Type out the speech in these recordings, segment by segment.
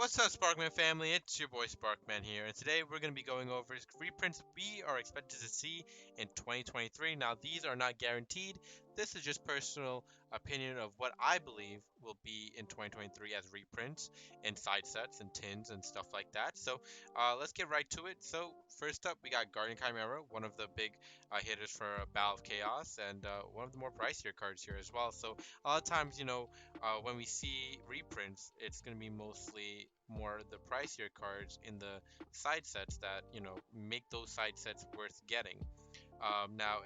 What's up, Sparkman family? It's your boy Sparkman here, and today we're going to be going over reprints we are expected to see in 2023. Now, these are not guaranteed. This is just personal opinion of what I believe will be in 2023 as reprints and side sets and tins and stuff like that. So, let's get right to it. So, first up, we got Guardian Chimera, one of the big hitters for Battle of Chaos, and one of the more pricier cards here as well. So, a lot of times, when we see reprints, it's going to be mostly more the pricier cards in the side sets that make those side sets worth getting. Now,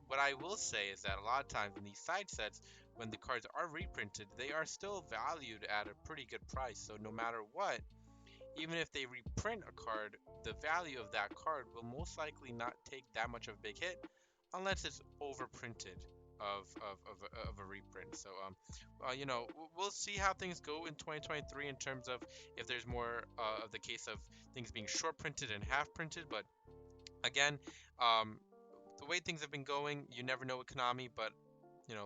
what I will say is that a lot of times in these side sets, when the cards are reprinted, they are still valued at a pretty good price. So no matter what, even if they reprint a card, the value of that card will most likely not take that much of a big hit unless it's overprinted of a reprint. So we'll see how things go in 2023 in terms of if there's more of the case of things being short printed and half printed. But again, um, the way things have been going, you never know with Konami, but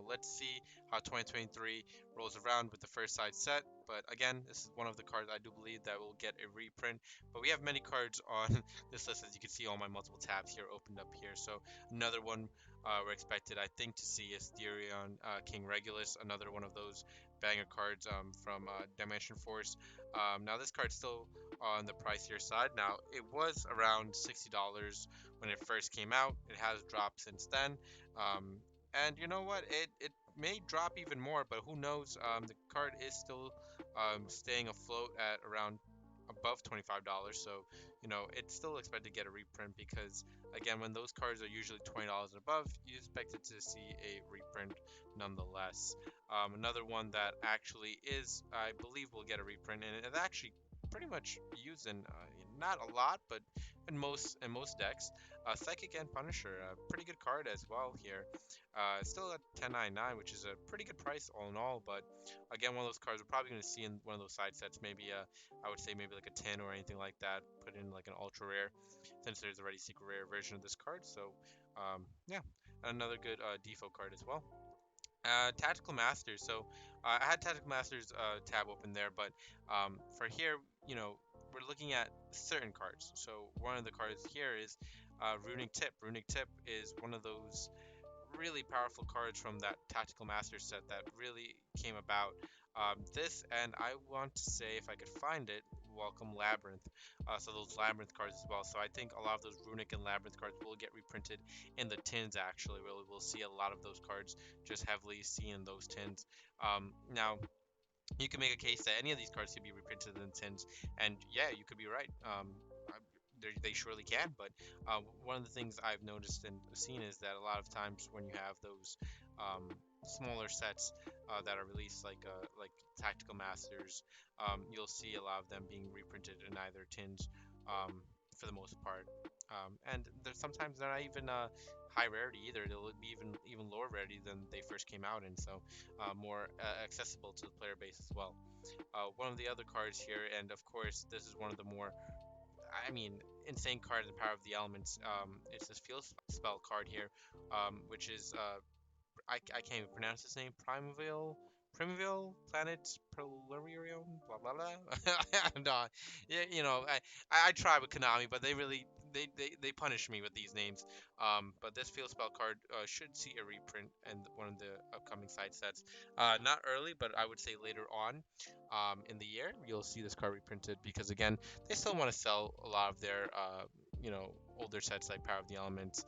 let's see how 2023 rolls around with the first side set. But again, this is one of the cards I do believe that will get a reprint. But we have many cards on this list, as you can see all my multiple tabs here opened up here. So another one we're expected, I think, to see is Therion King Regulus, another one of those banger cards from Dimension Force. Now this card's still on the pricier side. Now it was around $60 when it first came out. It has dropped since then. And you know what? It may drop even more, but who knows? The card is still staying afloat at around above $25. So, it's still expected to get a reprint because, again, when those cards are usually $20 and above, you expect it to see a reprint nonetheless. Another one that actually is, I believe, will get a reprint, and it's actually pretty much used in not a lot, but in most decks. Psychic and Punisher, a pretty good card as well here. Still at 10.99, which is a pretty good price all in all. But again, one of those cards we're probably going to see in one of those side sets. Maybe I would say maybe like a 10 or anything like that. Put in like an ultra rare, since there's already secret rare version of this card. So yeah, another good default card as well. Tactical Masters. So I had Tactical Masters tab open there, but for here, we're looking at certain cards. So one of the cards here is Runic Tip. Runic Tip is one of those really powerful cards from that Tactical Master set that really came about. This, and I want to say, if I could find it, welcome Labyrinth. So those Labyrinth cards as well. So I think a lot of those Runic and Labyrinth cards will get reprinted in the tins. Actually, we'll see a lot of those cards just heavily seen in those tins. Now, you can make a case that any of these cards could be reprinted in tins, and yeah, you could be right. They surely can, but one of the things I've noticed and seen is that a lot of times when you have those smaller sets that are released, like Tactical Masters, you'll see a lot of them being reprinted in either tins for the most part. And sometimes they're not even high rarity either. They'll be even lower rarity than they first came out in, so more accessible to the player base as well. One of the other cards here, and of course this is one of the more, I mean, insane card in the Power of the Elements. It's this field spell card here, which is I can't even pronounce his name. Primeval Planet Polarium, blah blah blah. No, yeah, I try with Konami, but they really they punish me with these names. But this field spell card should see a reprint in one of the upcoming side sets. Not early, but I would say later on, in the year, you'll see this card reprinted because again, they still want to sell a lot of their older sets like Power of the Elements,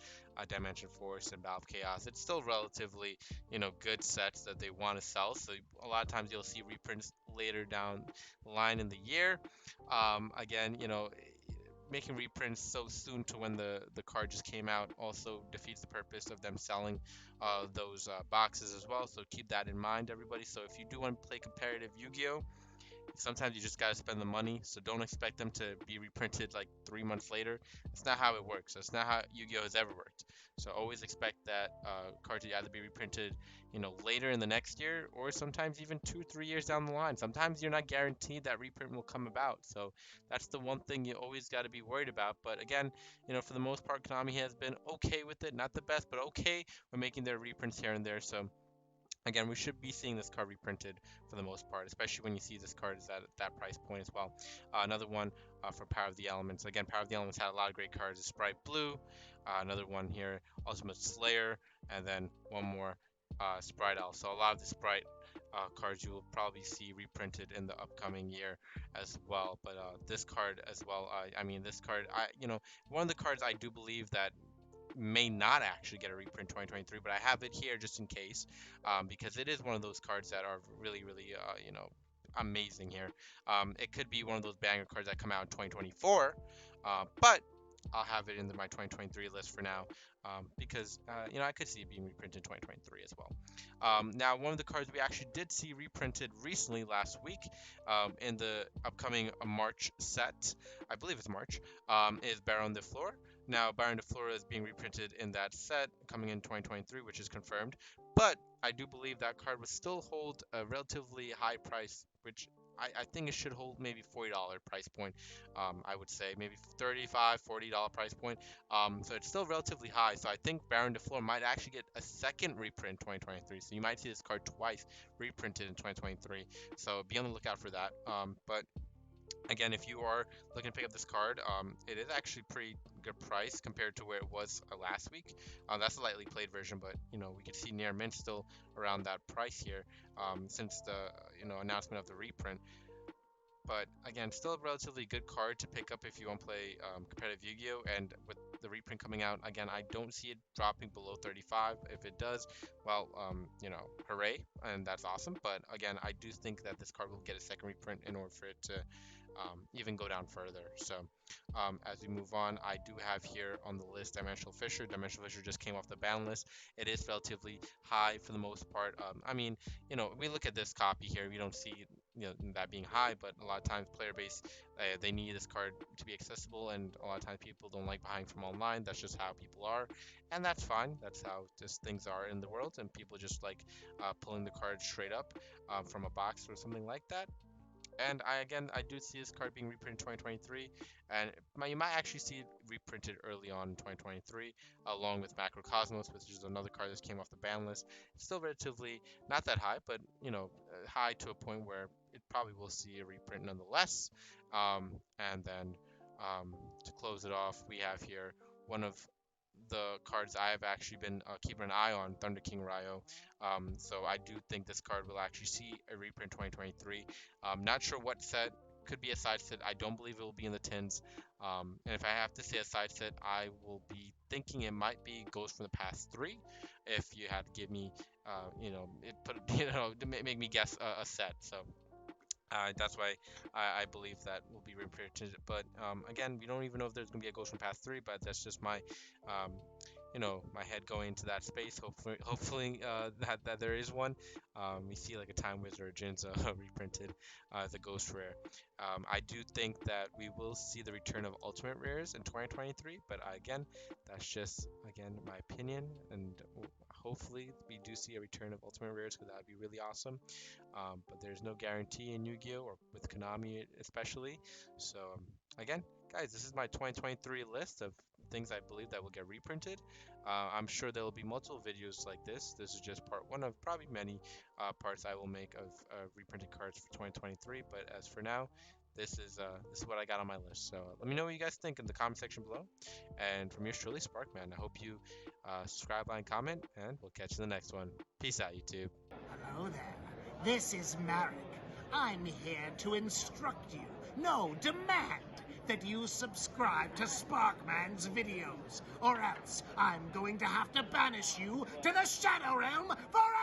Dimension Force, and Battle of Chaos. It's still relatively, good sets that they want to sell. So a lot of times you'll see reprints later down the line in the year. Again, making reprints so soon to when the card just came out also defeats the purpose of them selling those boxes as well. So keep that in mind, everybody. So if you do want to play competitive Yu-Gi-Oh! Sometimes you just gotta spend the money, so don't expect them to be reprinted like 3 months later. That's not how it works. That's not how Yu-Gi-Oh has ever worked. So always expect that card to either be reprinted, later in the next year, or sometimes even 2, 3 years down the line. Sometimes you're not guaranteed that reprint will come about. So that's the one thing you always got to be worried about. But again, for the most part, Konami has been okay with it. Not the best, but okay with making their reprints here and there. So Again, we should be seeing this card reprinted for the most part, especially when you see this card is at that price point as well. Another one for Power of the Elements. Again, Power of the Elements had a lot of great cards. Sprite Blue, another one here, Ultimate Slayer, and then one more, Sprite Elf. So a lot of the Sprite cards you will probably see reprinted in the upcoming year as well. But this card as well, I mean, this card, one of the cards I do believe that may not actually get a reprint 2023, but I have it here just in case, because it is one of those cards that are really, really, amazing here. It could be one of those banger cards that come out in 2024, but I'll have it in my 2023 list for now, because I could see it being reprinted in 2023 as well. Now, one of the cards we actually did see reprinted recently last week, in the upcoming March set, I believe it's March, is Baron de Fleur. Now, Baron de Fleur is being reprinted in that set coming in 2023, which is confirmed. But I do believe that card would still hold a relatively high price, which I think it should hold maybe $40 price point. I would say maybe $35, $40 price point. So it's still relatively high. So I think Baron de Fleur might actually get a second reprint in 2023. So you might see this card twice reprinted in 2023. So be on the lookout for that. But again, if you are looking to pick up this card, it is actually pretty good price compared to where it was last week. That's a lightly played version, but we can see near mint still around that price here, since the announcement of the reprint. But again, still a relatively good card to pick up if you want to play competitive Yu-Gi-Oh! And with the reprint coming out, again, I don't see it dropping below 35. If it does, well, hooray, and that's awesome. But again, I do think that this card will get a second reprint in order for it to even go down further. So as we move on, I do have here on the list Dimensional Fisher. Dimensional Fisher just came off the ban list. It is relatively high for the most part. I mean, we look at this copy here, we don't see that being high, but a lot of times player base, they need this card to be accessible, and a lot of times people don't like buying from online. That's just how people are, and that's fine. That's how just things are in the world, and people just like pulling the card straight up from a box or something like that. And I do see this card being reprinted in 2023, and you might actually see it reprinted early on in 2023, along with Macrocosmos, which is another card that came off the ban list. It's still relatively not that high, but high to a point where it probably will see a reprint nonetheless. And then to close it off, we have here one of the cards I have actually been keeping an eye on, Thunder King Ryo. So I do think this card will actually see a reprint 2023. Not sure what set. Could be a side set. I don't believe it will be in the tins. And if I have to say a side set, I will be thinking it might be Ghost from the Past 3. If you had to give me, to make me guess a set. So that's why I believe that will be reprinted. But again, we don't even know if there's going to be a Ghost from Past 3, but that's just my, my head going into that space. Hopefully that there is one. We see like a Time Wizard Jinza reprinted as a Ghost Rare. I do think that we will see the return of Ultimate Rares in 2023, but again, that's just, my opinion, and hopefully we do see a return of Ultimate Rares, because that would be really awesome. But there's no guarantee in Yu-Gi-Oh! Or with Konami especially. So again, guys, this is my 2023 list of things I believe that will get reprinted. I'm sure there will be multiple videos like this. This is just part one of probably many parts I will make of reprinted cards for 2023. But as for now, this is what I got on my list. So let me know what you guys think in the comment section below. And from yours truly, Sparkman, I hope you subscribe, like, comment, and we'll catch you in the next one. Peace out, YouTube. Hello there. This is Marek. I'm here to instruct you, no, demand that you subscribe to Sparkman's videos, or else I'm going to have to banish you to the Shadow Realm forever!